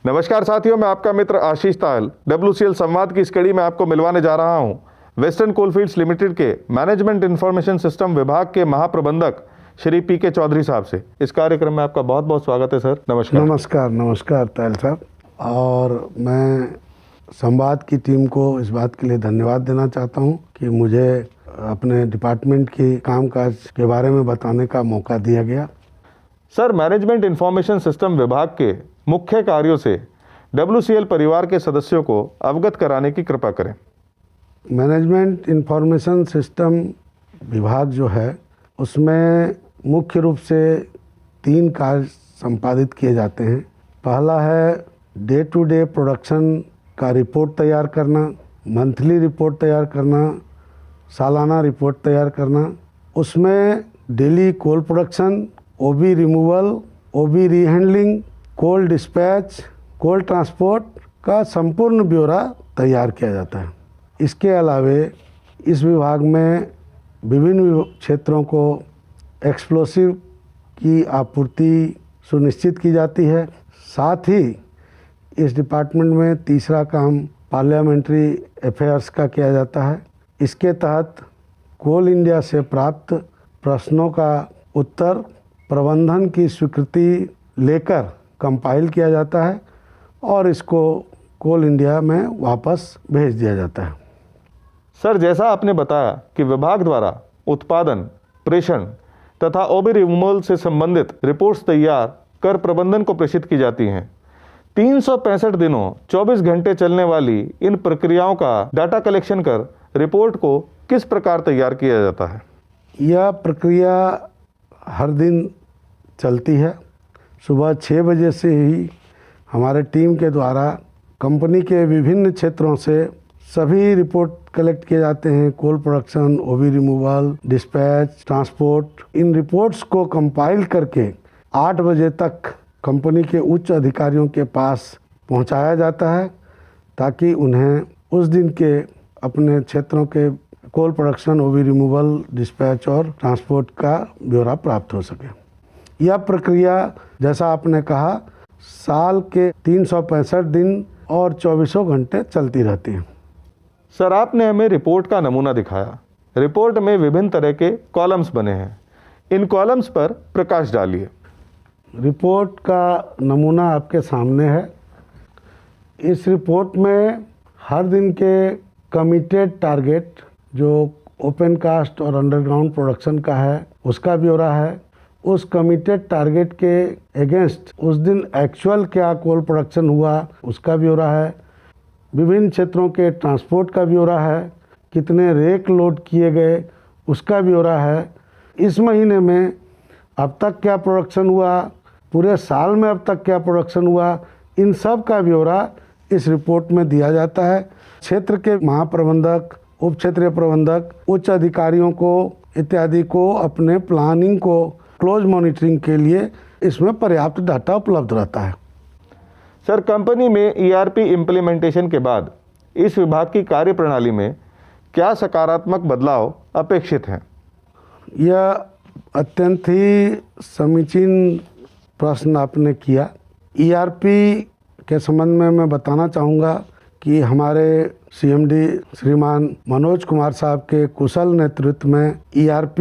नमस्कार साथियों, मैं आपका मित्र आशीष तायल WCL संवाद की इस कड़ी में आपको मिलवाने जा रहा हूं वेस्टर्न कोलफील्ड्स लिमिटेड के मैनेजमेंट इंफॉर्मेशन सिस्टम विभाग के महाप्रबंधक श्री PK चौधरी साहब से। इस कार्यक्रम में आपका बहुत बहुत स्वागत है सर। नमस्कार। नमस्कार तायल साहब। और मैं संवाद की टीम को इस बात के लिए धन्यवाद देना चाहता हूं कि मुझे अपने डिपार्टमेंट की कामकाज के बारे में बताने का मौका दिया गया। सर, मैनेजमेंट इंफॉर्मेशन सिस्टम विभाग के मुख्य कार्यों से WCL परिवार के सदस्यों को अवगत कराने की कृपा करें। मैनेजमेंट इंफॉर्मेशन सिस्टम विभाग जो है उसमें मुख्य रूप से 3 कार्य संपादित किए जाते हैं। पहला है डे टू डे प्रोडक्शन का रिपोर्ट तैयार करना, मंथली रिपोर्ट तैयार करना, सालाना रिपोर्ट तैयार करना। उसमें daily coal production, OB removal, OB rehandling, coal dispatch, coal transport का संपूर्ण ब्यौरा तैयार किया जाता है। इसके अलावे इस विभाग में विभिन्न क्षेत्रों को एक्सप्लोसिव की आपूर्ति सुनिश्चित की जाती है। साथ ही इस डिपार्टमेंट में तीसरा काम पार्लियामेंट्री अफेयर्स का किया जाता है। इसके तहत कोल इंडिया से प्राप्त प्रश्नों का उत्तर प्रबंधन की स्वीकृति लेकर कंपाइल किया जाता है और इसको कोल इंडिया में वापस भेज दिया जाता है। सर, जैसा आपने बताया कि विभाग द्वारा उत्पादन, प्रेषण तथा OB रिमूवल से संबंधित रिपोर्ट्स तैयार कर प्रबंधन को प्रेषित की जाती हैं। 365 दिनों 24 घंटे चलने वाली इन प्रक्रियाओं का डाटा कलेक्शन कर रिपोर्ट को किस प्रकार तैयार किया जाता है? यह प्रक्रिया हर दिन चलती है। सुबह 6 बजे से ही हमारे टीम के द्वारा कंपनी के विभिन्न क्षेत्रों से सभी रिपोर्ट कलेक्ट किए जाते हैं। Coal production, OB removal, dispatch, transport. इन रिपोर्ट्स को कंपाइल करके 8 बजे तक कंपनी के उच्च अधिकारियों के पास पहुंचाया जाता है ताकि उन्हें उस दिन के अपने क्षेत्रों के coal production, OB removal, dispatch और ट्रांसपोर्ट का ब्यौरा प्राप्त हो सके। यह प्रक्रिया जैसा आपने कहा साल के 365 दिन और 24 घंटे चलती रहती है। सर, आपने हमें रिपोर्ट का नमूना दिखाया। रिपोर्ट में विभिन्न तरह के कॉलम्स बने हैं। इन कॉलम्स पर प्रकाश डालिए। रिपोर्ट का नमूना आपके सामने है। इस रिपोर्ट में हर दिन के कमिटेड टारगेट जो ओपन कास्ट और अंडरग्राउंड प्रोडक्शन का है उसका ब्यौरा है। उस कमिटेड टारगेट के अगेंस्ट उस दिन एक्चुअल क्या कोल प्रोडक्शन हुआ उसका ब्यौरा है। विभिन्न क्षेत्रों के ट्रांसपोर्ट का ब्यौरा है। कितने रेक लोड किए गए उसका ब्यौरा है। इस महीने में अब तक क्या प्रोडक्शन हुआ, पूरे साल में अब तक क्या प्रोडक्शन हुआ, इन सब का ब्यौरा इस रिपोर्ट में दिया जाता है। क्षेत्र के महाप्रबंधक, उप क्षेत्रीय प्रबंधक, उच्च अधिकारियों को इत्यादि को अपने प्लानिंग को क्लोज मॉनिटरिंग के लिए इसमें पर्याप्त डाटा उपलब्ध रहता है। सर, कंपनी में ERP इम्प्लीमेंटेशन के बाद इस विभाग की कार्यप्रणाली में क्या सकारात्मक बदलाव अपेक्षित हैं? यह अत्यंत ही समीचीन प्रश्न आपने किया। ERP के संबंध में मैं बताना चाहूँगा कि हमारे CMD श्रीमान मनोज कुमार साहब के कुशल नेतृत्व में ERP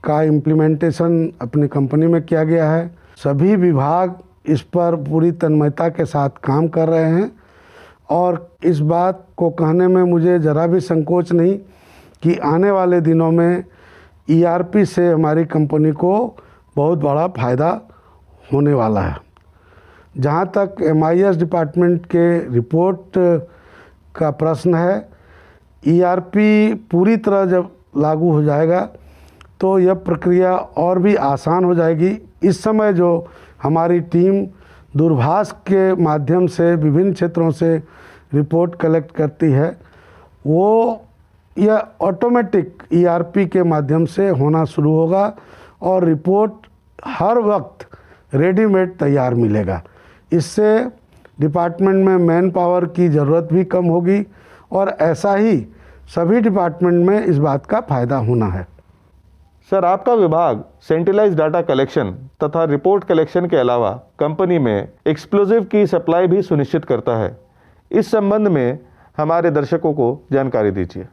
का इम्प्लीमेंटेशन अपनी कंपनी में किया गया है। सभी विभाग इस पर पूरी तन्मयता के साथ काम कर रहे हैं और इस बात को कहने में मुझे ज़रा भी संकोच नहीं कि आने वाले दिनों में ERP से हमारी कंपनी को बहुत बड़ा फ़ायदा होने वाला है। जहाँ तक MIS डिपार्टमेंट के रिपोर्ट का प्रश्न है, ERP पूरी तरह जब लागू हो जाएगा तो यह प्रक्रिया और भी आसान हो जाएगी। इस समय जो हमारी टीम दूरभाष के माध्यम से विभिन्न क्षेत्रों से रिपोर्ट कलेक्ट करती है वो यह ऑटोमेटिक ERP के माध्यम से होना शुरू होगा और रिपोर्ट हर वक्त रेडीमेड तैयार मिलेगा। इससे डिपार्टमेंट में मैन पावर की ज़रूरत भी कम होगी और ऐसा ही सभी डिपार्टमेंट में इस बात का फ़ायदा होना है। सर, आपका विभाग सेंट्रलाइज डाटा कलेक्शन तथा रिपोर्ट कलेक्शन के अलावा कंपनी में एक्सप्लोजिव की सप्लाई भी सुनिश्चित करता है। इस संबंध में हमारे दर्शकों को जानकारी दीजिए।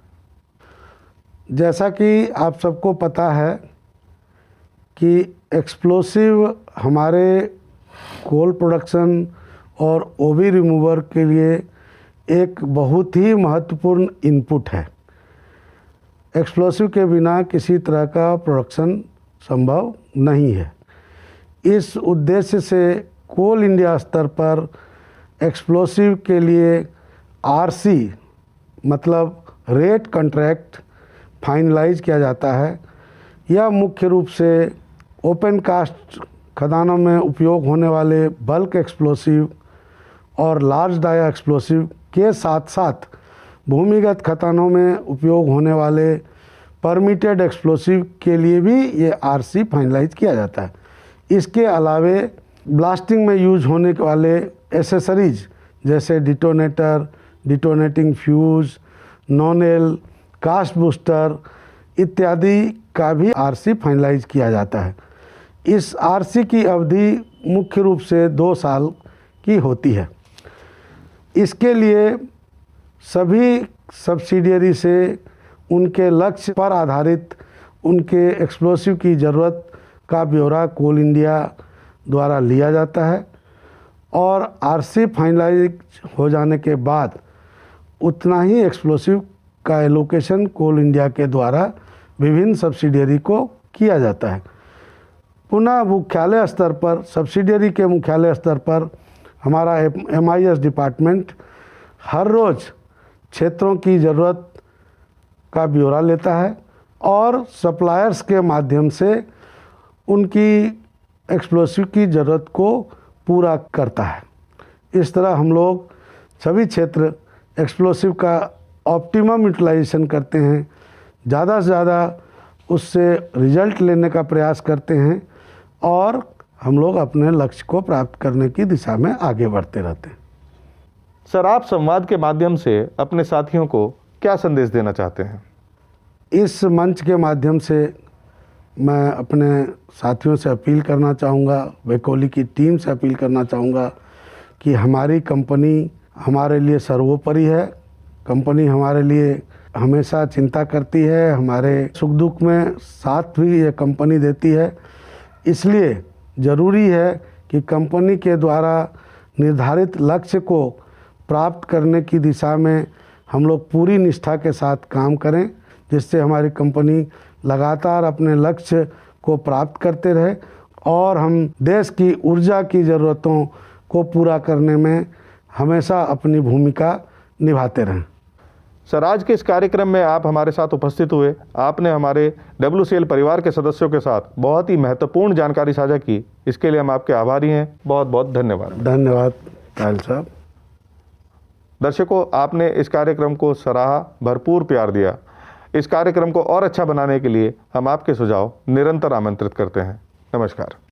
जैसा कि आप सबको पता है कि एक्सप्लोसिव हमारे कोल प्रोडक्शन और ओबी रिमूवर के लिए एक बहुत ही महत्वपूर्ण इनपुट है। एक्सप्लोसिव के बिना किसी तरह का प्रोडक्शन संभव नहीं है। इस उद्देश्य से कोल इंडिया स्तर पर एक्सप्लोसिव के लिए आरसी मतलब रेट कॉन्ट्रैक्ट फाइनलाइज किया जाता है। यह मुख्य रूप से ओपन कास्ट खदानों में उपयोग होने वाले बल्क एक्सप्लोसिव और लार्ज डाया एक्सप्लोसिव के साथ साथ भूमिगत खदानों में उपयोग होने वाले परमिटेड एक्सप्लोसिव के लिए भी ये आरसी फाइनलाइज किया जाता है। इसके अलावे ब्लास्टिंग में यूज होने वाले एसेसरीज जैसे detonator, detonating fuse, नॉनेल, cast booster इत्यादि का भी आरसी फाइनलाइज किया जाता है। इस आरसी की अवधि मुख्य रूप से 2 साल की होती है। इसके लिए सभी सब्सिडियरी से उनके लक्ष्य पर आधारित उनके एक्सप्लोसिव की ज़रूरत का ब्यौरा कोल इंडिया द्वारा लिया जाता है और आरसी फाइनलाइज हो जाने के बाद उतना ही एक्सप्लोसिव का एलोकेशन कोल इंडिया के द्वारा विभिन्न सब्सिडियरी को किया जाता है। पुनः मुख्यालय स्तर पर, सब्सिडियरी के मुख्यालय स्तर पर हमारा MIS डिपार्टमेंट हर रोज़ क्षेत्रों की ज़रूरत का ब्यौरा लेता है और सप्लायर्स के माध्यम से उनकी एक्सप्लोसिव की ज़रूरत को पूरा करता है। इस तरह हम लोग सभी क्षेत्र एक्सप्लोसिव का ऑप्टिमम यूटिलाइजेशन करते हैं, ज़्यादा से ज़्यादा उससे रिजल्ट लेने का प्रयास करते हैं और हम लोग अपने लक्ष्य को प्राप्त करने की दिशा में आगे बढ़ते रहते हैं। सर, आप संवाद के माध्यम से अपने साथियों को क्या संदेश देना चाहते हैं? इस मंच के माध्यम से मैं अपने साथियों से अपील करना चाहूँगा, वैकोली की टीम से अपील करना चाहूँगा कि हमारी कंपनी हमारे लिए सर्वोपरि है। कंपनी हमारे लिए हमेशा चिंता करती है, हमारे सुख दुख में साथ भी ये कंपनी देती है। इसलिए ज़रूरी है कि कंपनी के द्वारा निर्धारित लक्ष्य को प्राप्त करने की दिशा में हम लोग पूरी निष्ठा के साथ काम करें, जिससे हमारी कंपनी लगातार अपने लक्ष्य को प्राप्त करते रहे और हम देश की ऊर्जा की ज़रूरतों को पूरा करने में हमेशा अपनी भूमिका निभाते रहें। सर, आज के इस कार्यक्रम में आप हमारे साथ उपस्थित हुए। आपने हमारे WCL परिवार के सदस्यों के साथ बहुत ही महत्वपूर्ण जानकारी साझा की। इसके लिए हम आपके आभारी हैं। बहुत बहुत धन्यवाद। धन्यवाद ताहिल साहब। दर्शकों, आपने इस कार्यक्रम को सराहा, भरपूर प्यार दिया। इस कार्यक्रम को और अच्छा बनाने के लिए हम आपके सुझाव निरंतर आमंत्रित करते हैं। नमस्कार।